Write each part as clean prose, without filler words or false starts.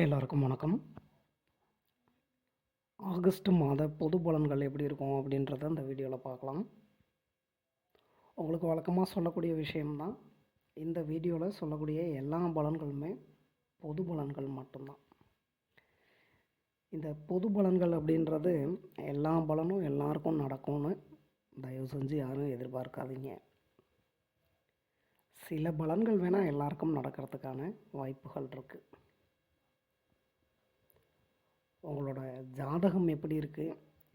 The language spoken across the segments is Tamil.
எல்லோருக்கும் வணக்கம். ஆகஸ்ட் மாத பொது பலன்கள் எப்படி இருக்கும் அப்படின்றத இந்த வீடியோவில் பார்க்கலாம். உங்களுக்கு வழக்கமாக சொல்லக்கூடிய விஷயம்தான். இந்த வீடியோவில் சொல்லக்கூடிய எல்லா பலன்களுமே பொது பலன்கள் மட்டும்தான். இந்த பொது பலன்கள் அப்படின்றது எல்லா பலனும் எல்லாருக்கும் நடக்கும்னு தயவு செஞ்சு யாரும் எதிர்பார்க்காதீங்க. சில பலன்கள் வேணால் எல்லாருக்கும் நடக்கிறதுக்கான வாய்ப்புகள் இருக்குது. உங்களோட ஜாதகம் எப்படி இருக்குது,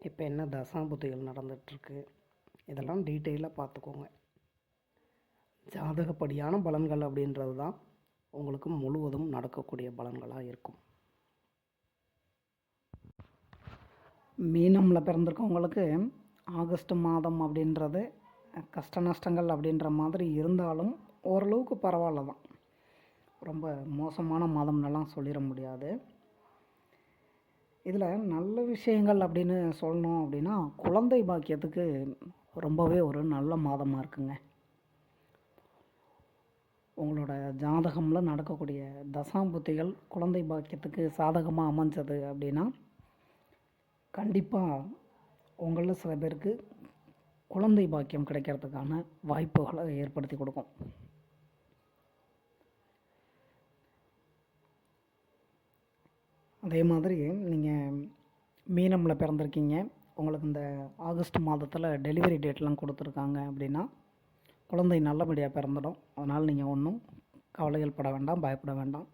இப்போ என்ன தசாபுத்திகள் நடந்துகிட்ருக்கு, இதெல்லாம் டீட்டெயிலாக பார்த்துக்கோங்க. ஜாதகப்படியான பலன்கள் அப்படின்றது தான் உங்களுக்கு முழுவதும் நடக்கக்கூடிய பலன்களாக இருக்கும். மீனமில் பிறந்திருக்கவங்களுக்கு ஆகஸ்ட் மாதம் அப்படின்றது கஷ்ட நஷ்டங்கள் அப்படின்ற மாதிரி இருந்தாலும் ஓரளவுக்கு பரவாயில்ல தான். ரொம்ப மோசமான மாதம்னெல்லாம் சொல்லிட முடியாது. இதில் நல்ல விஷயங்கள் அப்படின்னு சொல்லணும் அப்படின்னா, குழந்தை பாக்கியத்துக்கு ரொம்பவே ஒரு நல்ல மாதமாக இருக்குங்க. உங்களோட ஜாதகமில் நடக்கக்கூடிய தசாம்புத்திகள் குழந்தை பாக்கியத்துக்கு சாதகமாக அமைஞ்சது அப்படின்னா, கண்டிப்பாக உங்களில் சில பேருக்கு குழந்தை பாக்கியம் கிடைக்கிறதுக்கான வாய்ப்புகளை ஏற்படுத்தி கொடுக்கும். அதே மாதிரி நீங்கள் மீனமில் பிறந்திருக்கீங்க, உங்களுக்கு இந்த ஆகஸ்ட் மாதத்தில் டெலிவரி டேட்லாம் கொடுத்துருக்காங்க அப்படின்னா, குழந்தை நல்லபடியாக பிறந்துடும். அதனால் நீங்கள் ஒன்றும் கவலைகள் பட வேண்டாம், பயப்பட வேண்டாம்.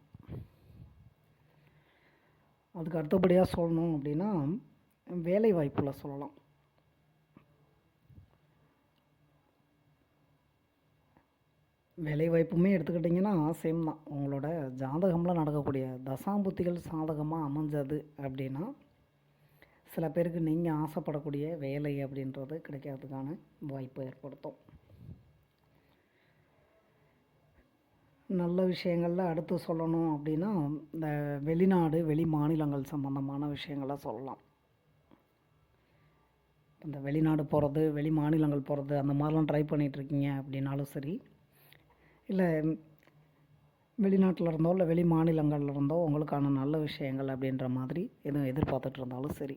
அதுக்கு அடுத்தபடியாக சொல்லணும் அப்படின்னா, வேலை வாய்ப்பில் சொல்லலாம். வேலை வாய்ப்புமே எடுத்துக்கிட்டிங்கன்னா சேம் தான். உங்களோட ஜாதகமில் நடக்கக்கூடிய தசாம்புத்திகள் சாதகமாக அமைஞ்சது அப்படின்னா, சில பேருக்கு நீங்கள் ஆசைப்படக்கூடிய வேலை அப்படின்றது கிடைக்கிறதுக்கான வாய்ப்பை ஏற்படுத்தும். நல்ல விஷயங்களில் அடுத்து சொல்லணும் அப்படின்னா, இந்த வெளிநாடு வெளி மாநிலங்கள் சம்மந்தமான விஷயங்களை சொல்லலாம். இந்த வெளிநாடு போகிறது, வெளி மாநிலங்கள் போகிறது, அந்த மாதிரிலாம் ட்ரை பண்ணிகிட்ருக்கீங்க அப்படின்னாலும் சரி, இல்லை வெளிநாட்டில் இருந்தோ இல்லை வெளி மாநிலங்களில் இருந்தோ உங்களுக்கான நல்ல விஷயங்கள் அப்படின்ற மாதிரி எதுவும் எதிர்பார்த்துட்டு இருந்தாலும் சரி,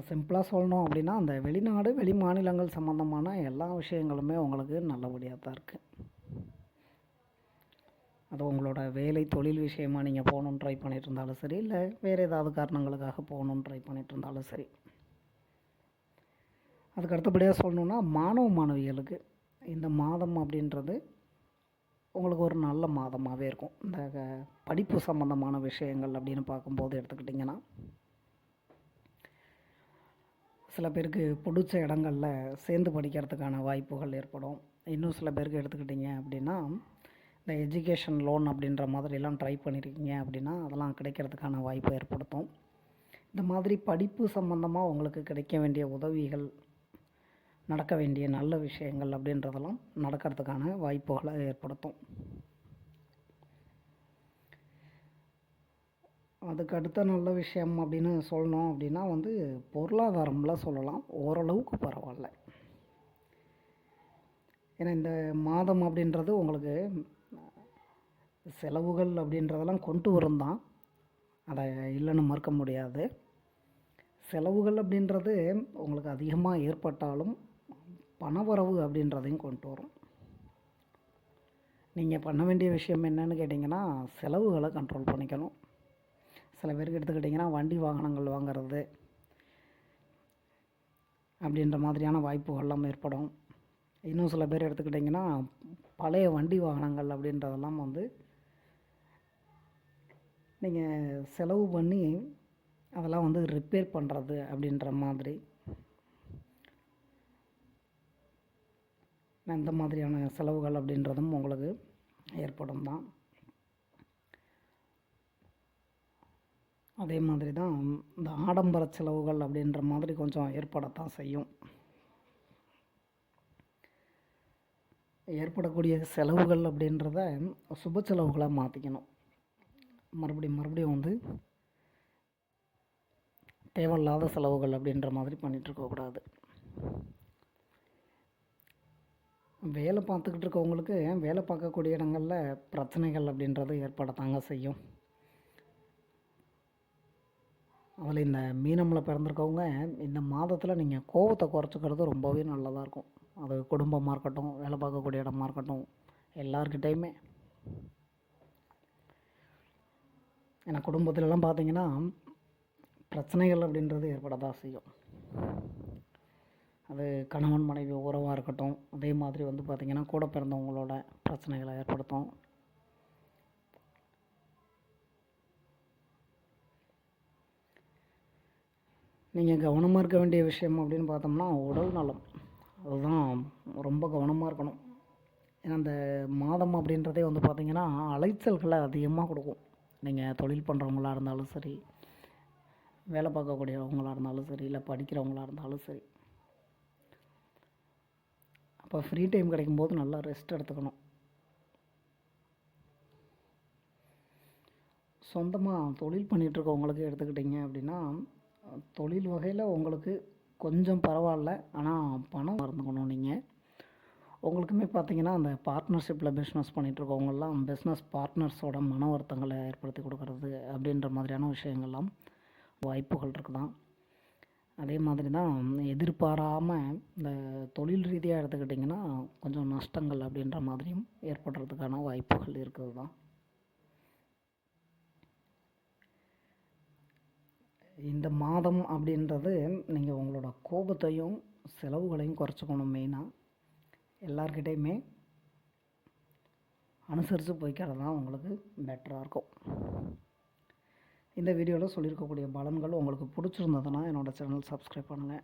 சிம்பிளாக சொல்லணும் அப்படின்னா, அந்த வெளிநாடு வெளி மாநிலங்கள் சம்மந்தமான எல்லா விஷயங்களுமே உங்களுக்கு நல்லபடியாக தான் இருக்குது. அது உங்களோட வேலை தொழில் விஷயமாக நீங்கள் போகணுன்னு ட்ரை பண்ணிகிட்டு இருந்தாலும் சரி, இல்லை வேறு ஏதாவது காரணங்களுக்காக போகணுன்னு ட்ரை பண்ணிகிட்டு இருந்தாலும் சரி. அதுக்கு அடுத்தபடியாக சொல்லணுன்னா, மாணவ மாணவிகளுக்கு இந்த மாதம் அப்படின்றது உங்களுக்கு ஒரு நல்ல மாதமாகவே இருக்கும். இந்த படிப்பு சம்மந்தமான விஷயங்கள் அப்படின்னு பார்க்கும்போது எடுத்துக்கிட்டிங்கன்னா, சில பேருக்கு பிடிச்ச இடங்களில் சேர்ந்து படிக்கிறதுக்கான வாய்ப்புகள் ஏற்படும். இன்னும் சில பேருக்கு எடுத்துக்கிட்டிங்க அப்படின்னா, இந்த எஜுகேஷன் லோன் அப்படின்ற மாதிரிலாம் ட்ரை பண்ணியிருக்கீங்க அப்படின்னா, அதெல்லாம் கிடைக்கிறதுக்கான வாய்ப்பை ஏற்படுத்தும். இந்த மாதிரி படிப்பு சம்மந்தமாக உங்களுக்கு கிடைக்க வேண்டிய உதவிகள், நடக்க வேண்டிய நல்ல விஷயங்கள் அப்படின்றதெல்லாம் நடக்கிறதுக்கான வாய்ப்புகளை ஏற்படுத்தும். அதுக்கு அடுத்த நல்ல விஷயம் அப்படின்னு சொல்லணும் அப்படின்னா பொருளாதாரம்லாம் சொல்லலாம், ஓரளவுக்கு பரவாயில்ல. ஏன்னா இந்த மாதம் அப்படின்றது உங்களுக்கு செலவுகள் அப்படின்றதெல்லாம் கொண்டு வரும் தான், அதை இல்லைன்னு மறுக்க முடியாது. செலவுகள் அப்படின்றது உங்களுக்கு அதிகமாக ஏற்பட்டாலும் பணவரவு அப்படின்றதையும் கொண்டு வரும். நீங்கள் பண்ண வேண்டிய விஷயம் என்னன்னு கேட்டிங்கன்னா, செலவுகளை கண்ட்ரோல் பண்ணிக்கணும். சில பேருக்கு எடுத்துக்கிட்டிங்கன்னா வண்டி வாகனங்கள் வாங்கிறது அப்படின்ற மாதிரியான வாய்ப்புகள்லாம் ஏற்படும். இன்னும் சில பேர் எடுத்துக்கிட்டிங்கன்னா, பழைய வண்டி வாகனங்கள் அப்படின்றதெல்லாம் நீங்கள் செலவு பண்ணி அதெல்லாம் ரிப்பேர் பண்ணுறது அப்படின்ற மாதிரி, இந்த மாதிரியான செலவுகள் அப்படின்றதும் உங்களுக்கு ஏற்படும் தான். அதே மாதிரி தான் இந்த ஆடம்பர செலவுகள் அப்படின்ற மாதிரி கொஞ்சம் ஏற்படத்தான் செய்யும். ஏற்படக்கூடிய செலவுகள் அப்படின்றத சுப செலவுகளாக மாற்றிக்கணும். மறுபடியும் தேவையில்லாத செலவுகள் அப்படின்ற மாதிரி பண்ணிகிட்ருக்கக்கூடாது. வேலை பார்த்துக்கிட்டு இருக்கவங்களுக்கு வேலை பார்க்கக்கூடிய இடங்களில் பிரச்சனைகள் அப்படின்றது ஏற்படத்தாங்க செய்யும். அதில் இந்த மீனமில் பிறந்திருக்கவங்க இந்த மாதத்தில் நீங்கள் கோபத்தை குறைச்சிக்கிறது ரொம்பவே நல்லதாக இருக்கும். அது குடும்பமாக இருக்கட்டும், வேலை பார்க்கக்கூடிய இடமா இருக்கட்டும், எல்லார்கிட்டையுமே. ஏன்னா குடும்பத்திலலாம் பார்த்தீங்கன்னா பிரச்சனைகள் அப்படின்றது ஏற்பட தான் செய்யும். அது கணவன் மனைவி உறவாக இருக்கட்டும், அதே மாதிரி வந்து பார்த்திங்கன்னா கூட பிறந்தவங்களோட பிரச்சனைகளை ஏற்படுத்தும். நீங்கள் கவனமாக இருக்க வேண்டிய விஷயம் அப்படின்னு பார்த்தோம்னா உடல் நலம். அதுதான் ரொம்ப கவனமாக இருக்கணும். ஏன்னா அந்த மாதம் அப்படின்றதே வந்து பார்த்திங்கன்னா அலைச்சல்களை அதிகமாக கொடுக்கும். நீங்கள் தொழில் பண்ணுறவங்களா இருந்தாலும் சரி, வேலை பார்க்கக்கூடியவங்களாக இருந்தாலும் சரி, இல்லை படிக்கிறவங்களா இருந்தாலும் சரி. அப்போ ஃப்ரீ டைம் கிடைக்கும்போது நல்லா ரெஸ்ட் எடுத்துக்கணும். சொந்தமாக தொழில் பண்ணிகிட்ருக்கவங்களுக்கு எடுத்துக்கிட்டிங்க அப்படின்னா தொழில் வகையில் உங்களுக்கு கொஞ்சம் பரவாயில்ல, ஆனால் பணம் இருந்துக்கணும். நீங்கள் உங்களுக்குமே பார்த்தீங்கன்னா அந்த பார்ட்னர்ஷிப்பில் பிஸ்னஸ் பண்ணிகிட்ருக்கவங்கெல்லாம் பிஸ்னஸ் பார்ட்னர்ஸோட மன வருத்தங்களை ஏற்படுத்தி கொடுக்கறது அப்படின்ற மாதிரியான விஷயங்கள்லாம் வாய்ப்புகள் இருக்குதான். அதே மாதிரி தான் எதிர்பாராமல் இந்த தொழில் ரீதியாக எடுத்துக்கிட்டிங்கன்னா கொஞ்சம் நஷ்டங்கள் அப்படின்ற மாதிரியும் ஏற்படுறதுக்கான வாய்ப்புகள் இருக்குது தான். இந்த மாதம் அப்படின்றது நீங்கள் உங்களோட கோபத்தையும் செலவுகளையும் குறைச்சிக்கணும். மெயினாக எல்லார்கிட்டையுமே அனுசரித்து போய்க்கிறது தான் உங்களுக்கு பெட்டராக இருக்கும். இந்த வீடியோவில் சொல்லியிருக்கக்கூடிய பலன்கள் உங்களுக்கு பிடிச்சிருந்ததுன்னா என்னோடய சேனல் சப்ஸ்கிரைப் பண்ணுங்கள்.